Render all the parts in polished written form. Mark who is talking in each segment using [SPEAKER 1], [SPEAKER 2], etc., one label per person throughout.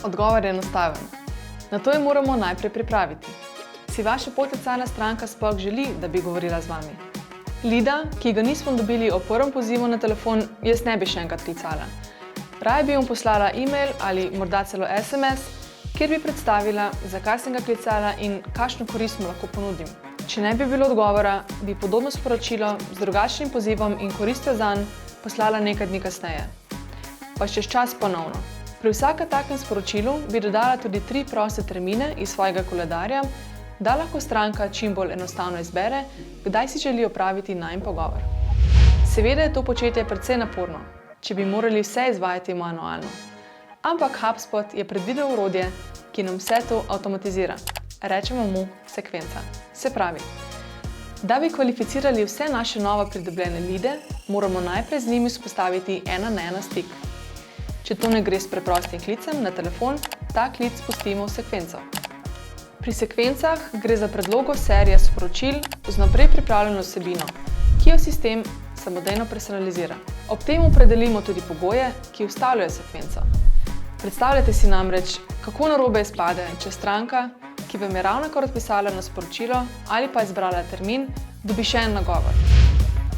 [SPEAKER 1] Odgovor je enostaven. Na to jo moramo najprej pripraviti. Si vaša potencialna stranka sploh želi, da bi govorila z vami? Lida, ki ga nismo dobili ob prvem pozivu na telefon, jaz ne bi še enkrat klicala. Raje bi mu poslala e-mail ali morda celo SMS, kjer bi predstavila, zakaj sem ga klicala in kakšno korist mu lahko ponudim. Če ne bi bilo odgovora, bi podobno sporočilo z drugačnim pozivom in koristjo zanj poslala nekaj dni kasneje. Pa čez čas ponovno. Pri vsakem takem sporočilu bi dodala tudi 3 proste termine iz svojega koledarja, da lahko stranka čim bolj enostavno izbere, kdaj si želi opraviti najin pogovor. Seveda je to početje precej naporno, če bi morali vse izvajati manualno. Ampak HubSpot je predvidel orodje, ki nam vse to avtomatizira. Rečemo mu sekvenca. Se pravi, da bi kvalificirali vse naše novo pridobljene lide, moramo najprej z njimi vzpostaviti ena-na-ena stik. Če to ne gre s preprostim klicem na telefon, ta klic spustimo v sekvenco. Pri sekvencah gre za predlogov serije sporočil z naprej pripravljeno vsebino, ki jo sistem samodejno personalizira. Ob tem opredelimo tudi pogoje, ki ustavljajo sekvenco. Predstavljajte si namreč, kako narobe izpade, če stranka, ki vam je ravnokar odpisala na sporočilo ali pa izbrala termin, dobi še en nagovor.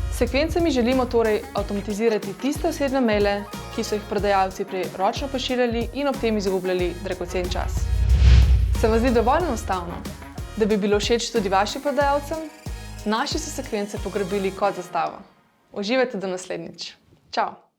[SPEAKER 1] S sekvencami želimo torej avtomatizirati tiste osebne maile, ki so jih prodajalci prej ročno pošiljali in ob tem izgubljali dragocen čas. Se vam zdi dovolj enostavno, da bi bilo všeč tudi vašim prodajalcem? Naši so sekvence pograbili kot zastavo. Uživajte do naslednjič. Čau!